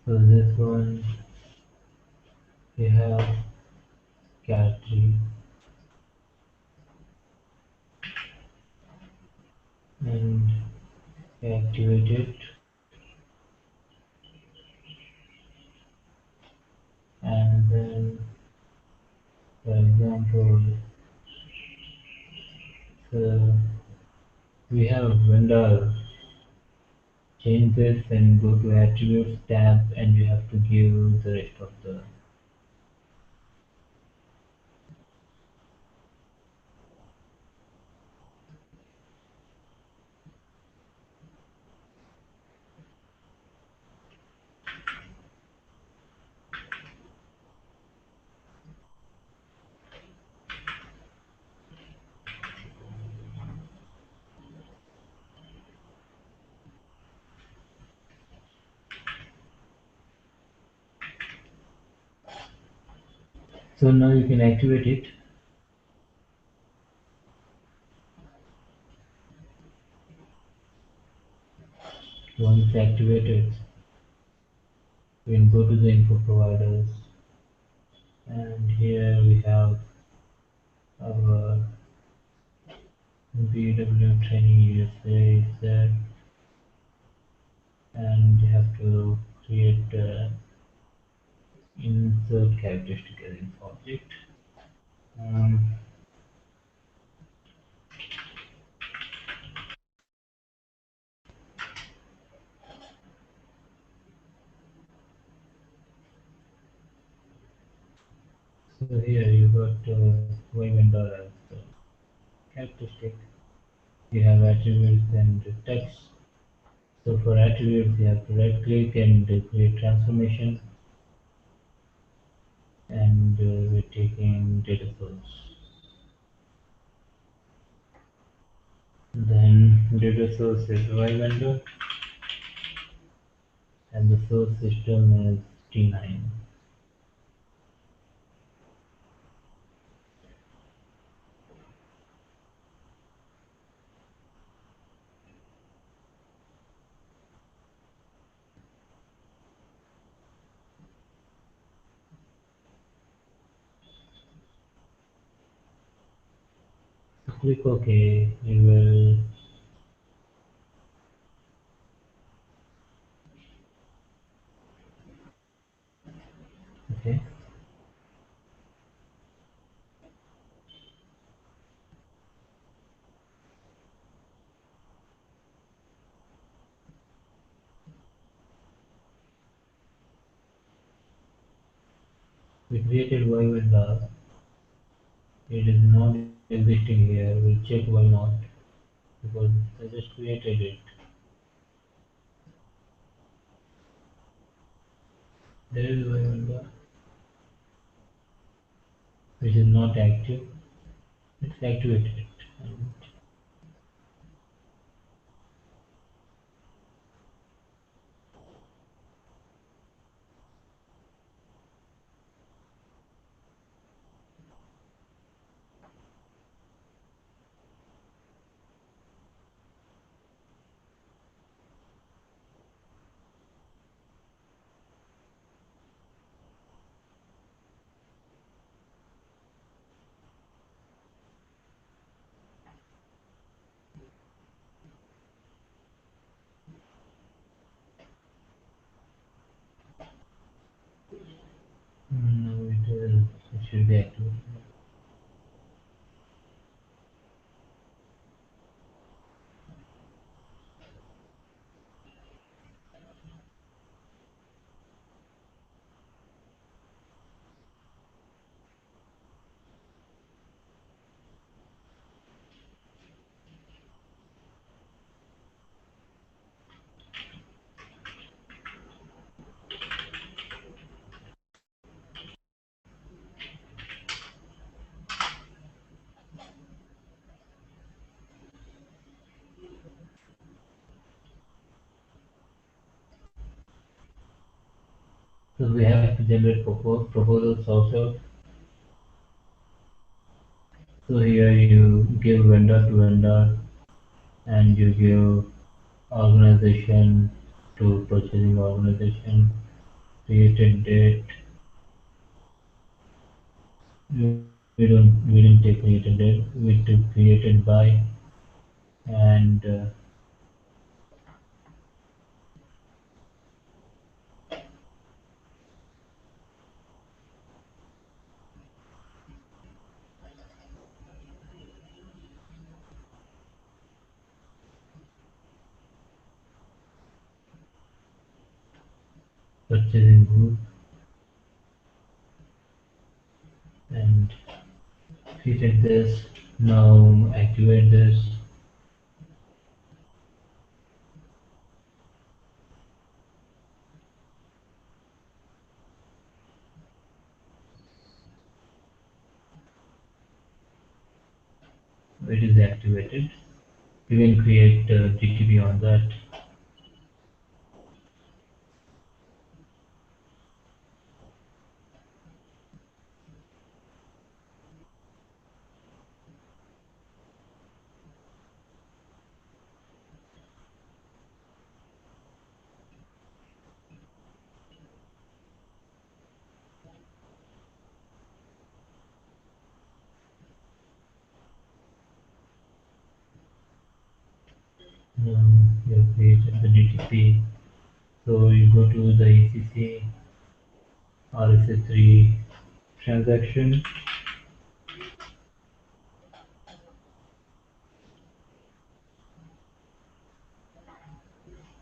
S1: So this one we have cat tree and activate it, and then for example we have vendor. Change this and go to attributes tab, and you have to give the rest of the. So now you can activate it. Once activated, we can go to the info providers, and here we have our BW training USA there, and you have to create insert characteristic as info object. Um, so here you got Y vendor as the characteristic. You have attributes and text. So for attributes, you have to right click and create transformation, and we're taking data source. Then data source is Y vendor, and the source system is T9. So click OK. It will. Okay. We created Y vendor. It is not existing here. We'll check why not, because I just created it. There is Y vendor, which is not active. Let's activate it. And So we have to generate proposals also. So here you give vendor to vendor and you give organization to purchasing organization, created date. We didn't take created date. We took created by and purchasing group and created this. Now activate this. It is activated. You can create GTP on that. You have created the DTP. So you go to the ECC RSA3 transaction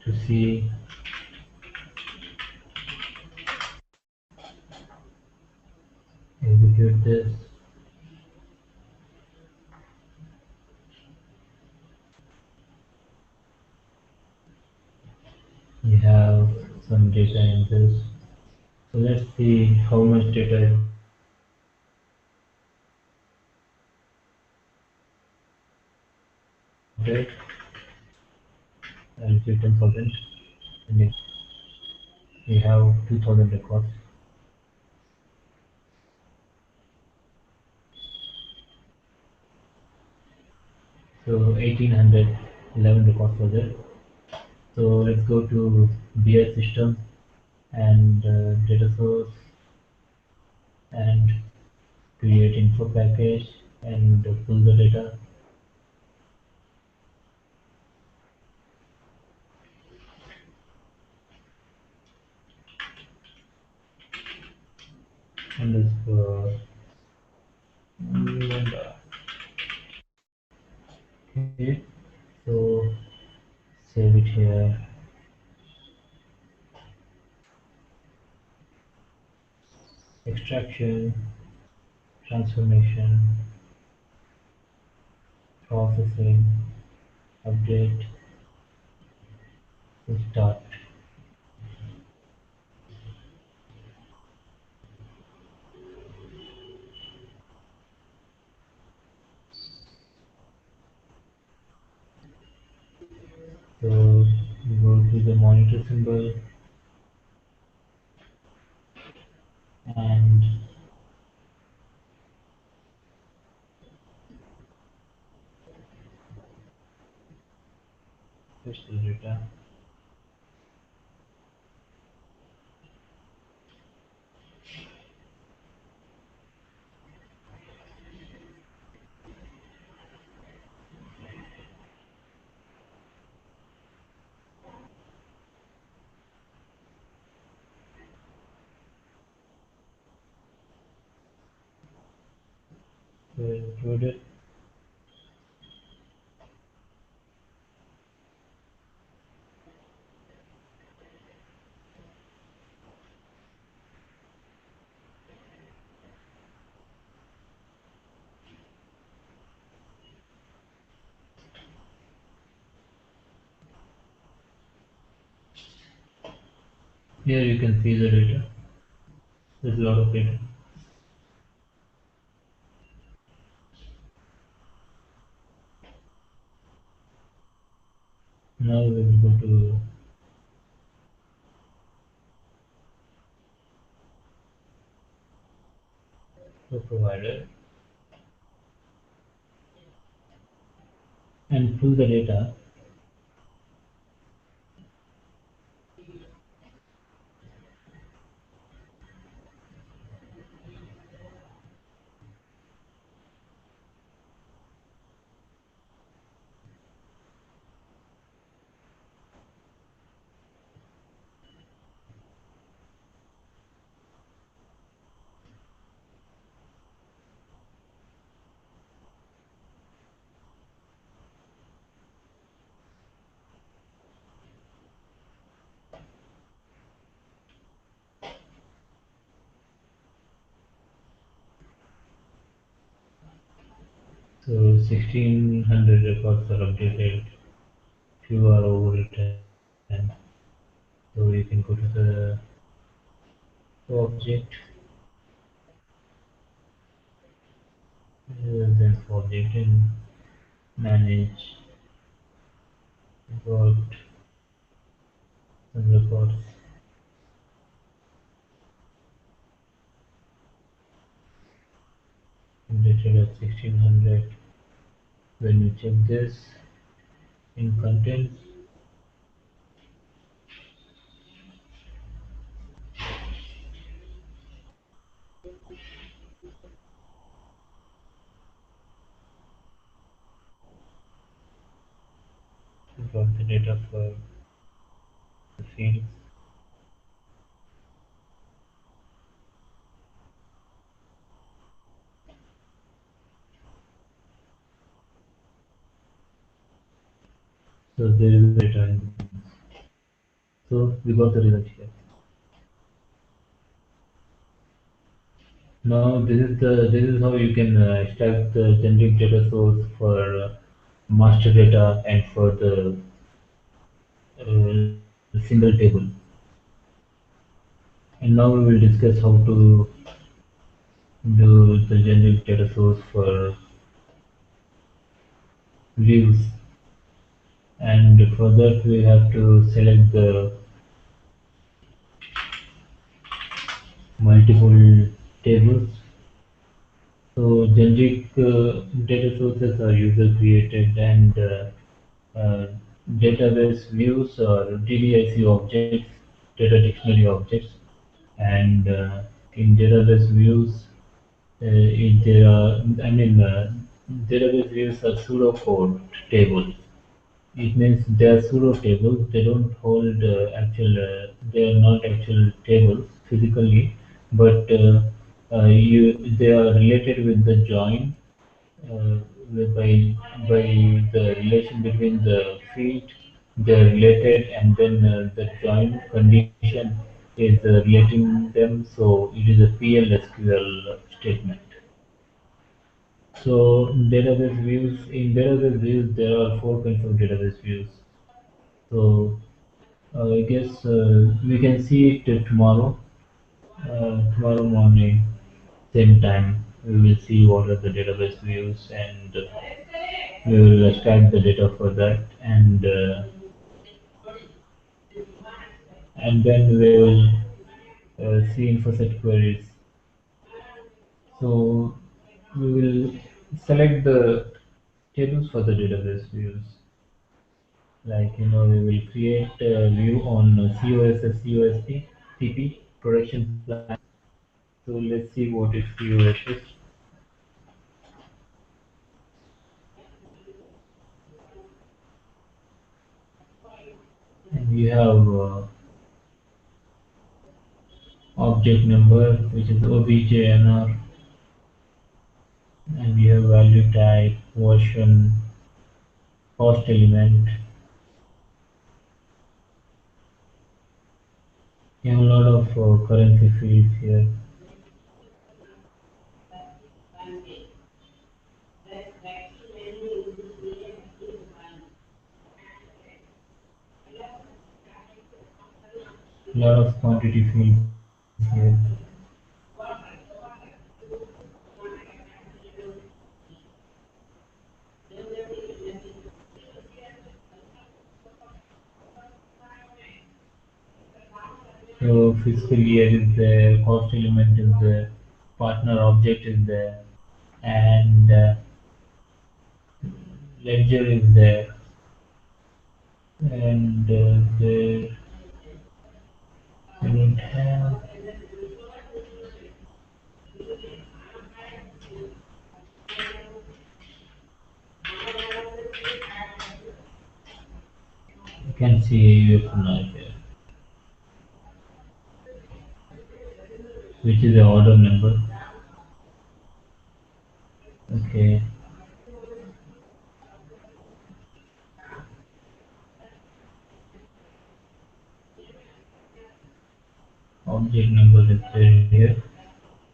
S1: to see execute this. You have some data in this. So let's see how much data is there. I'll say 10,000 and we have 2,000 records. So 1,811 records for there. So let's go to BI system and data source and create InfoPackage and pull the data. Underscore Lambda. Okay, so save it here. Extraction, transformation, processing, update, start. So you go to the monitor symbol and fetch the data. So include it. Here you can see the data. There's a lot of data. Now we will go to flow provider and pull the data. So 1600 records are updated, few are overwritten. So you can go to the object, then object and manage, got some records. Updated at 1600. When you check this in contents, you got the data for the fields. So there is data in the fields. So we got the result here. Now this is how you can extract the generic data source for master data and for the single table. And now we will discuss how to do the generic data source for views. And for that we have to select the multiple tables. So generic data sources are user created and uh, database views or DDIC objects, data dictionary objects, and in database views, if there are, database views are pseudocode tables. It means they are pseudo tables. They don't hold they are not actual tables physically, but they are related with the join uh, by the relation between the field. They are related, and then the join condition is relating them. So it is a PL/SQL statement. So in database views, there are four kinds of database views. So I guess we can see it tomorrow. Tomorrow morning, same time, we will see what are the database views and we will extract the data for that and then we will see InfoSet queries. So we will select the tables for the database views. Like we will create a view on COSS, COSP, TP, production plan. So let's see what is COSS. And we have object number, which is objnr, and we have value type, version, cost element. We have a lot of currency fields here. A lot of quantity fields here. So fiscal year is there, cost element is there, partner object is there, and ledger is there, and there we don't have. You can see AUF now here, which is the order number. Okay, object number is there here,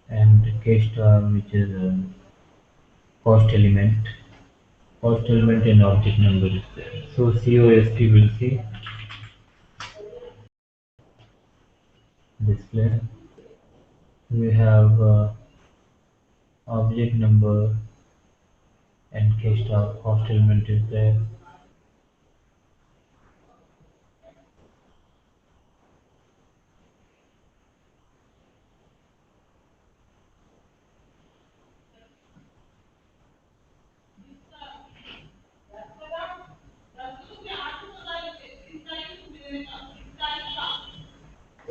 S1: and K star, which is cost element. Cost element and object number is there. So COST will see display. We have object number and K star, cost element is there.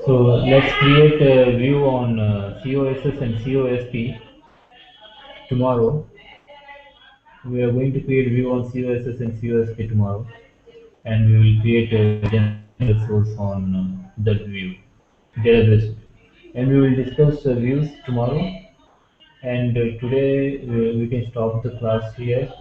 S1: So let's create a view on COSS and COSP tomorrow. We are going to create view on COSS and COSP tomorrow, and we will create a generic source on that view, database, and we will discuss views tomorrow. And today we can stop the class here.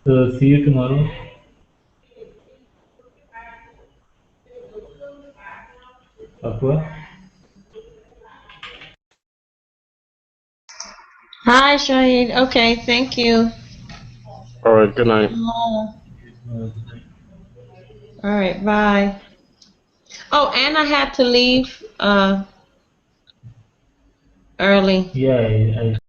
S1: So see you tomorrow. Aqua.
S2: Hi, Shahid. Okay, thank you.
S4: All right, good night.
S2: All right, bye. Oh, and I had to leave early.
S1: Yeah, I